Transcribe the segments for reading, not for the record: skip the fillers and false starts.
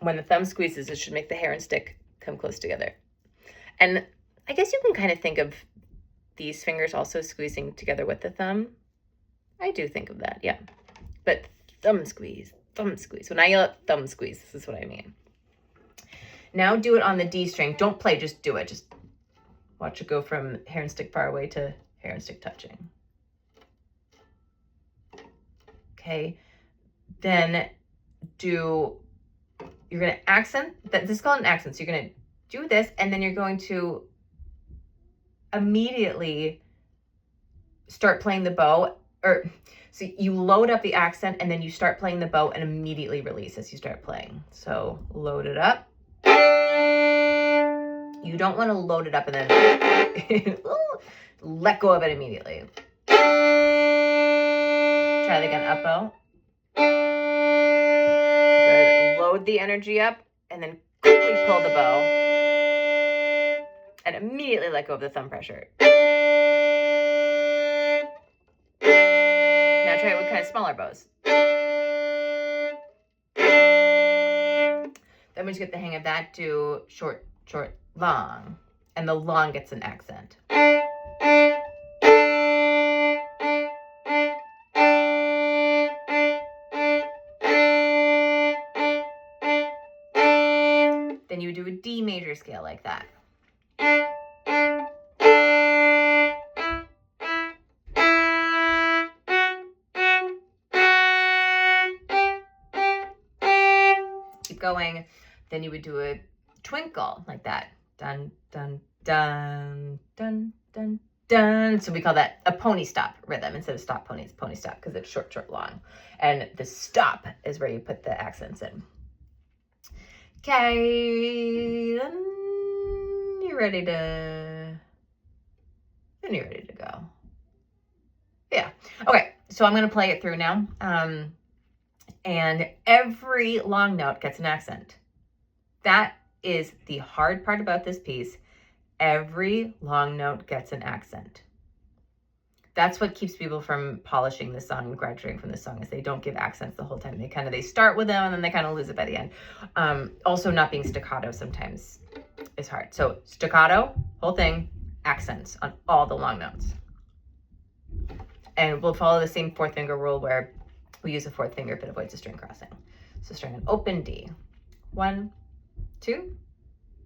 when the thumb squeezes, it should make the hair and stick come close together. And I guess you can kind of think of these fingers also squeezing together with the thumb. I do think of that, yeah. But thumb squeeze, thumb squeeze. When I yell at thumb squeeze, this is what I mean. Now do it on the D string. Don't play, just do it. Just watch it go from hair and stick far away to hair and stick touching. Okay, then you're going to accent, this is called an accent. So you're going to do this, and then you're going to immediately start playing the bow, so you load up the accent and then you start playing the bow and immediately release as you start playing. So load it up. You don't want to load it up and then let go of it immediately. Try it again, up bow. Good. Load the energy up and then quickly pull the bow and immediately let go of the thumb pressure. Now try it with kind of smaller bows. Then once you get the hang of that, do short, short, long. And the long gets an accent. Then you do a D major scale like that. Keep going. Then you would do a twinkle like that. Dun, dun, dun, dun, dun, dun. So we call that a pony stop rhythm. Instead of stop pony, it's pony stop because it's short, short, long. And the stop is where you put the accents in. Okay, then you're ready to go. Yeah. Okay, so I'm going to play it through now. And every long note gets an accent. That is the hard part about this piece. Every long note gets an accent. That's what keeps people from polishing the song and graduating from the song, is they don't give accents the whole time. They start with them and then they kind of lose it by the end. Also, not being staccato sometimes is hard. So staccato, whole thing, accents on all the long notes. And we'll follow the same fourth finger rule where we use a fourth finger if it avoids a string crossing. So starting an open D. 1, 2,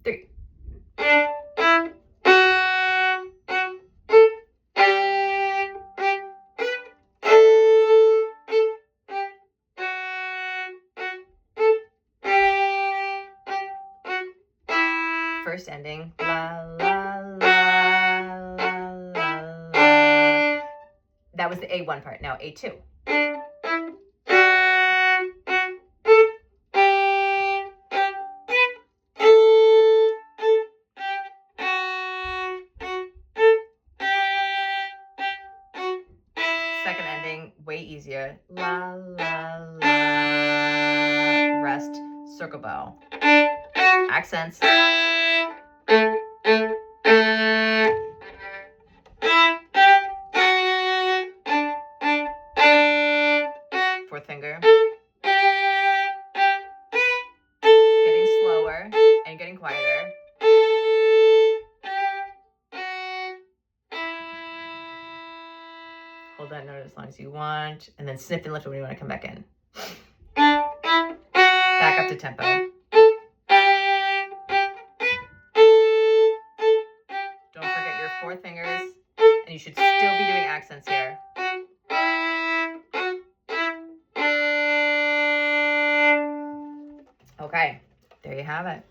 3. First ending, la, la, la, la, la, la. That was the A1 part. Now A2. Second ending, way easier. La, la, la. Rest, circle bow. Accents. Fourth finger. Getting slower and getting quieter. Hold that note as long as you want, and then snip and lift when you want to come back in. Back up to tempo. Don't forget your four fingers, and you should still be doing accents here. Okay, there you have it.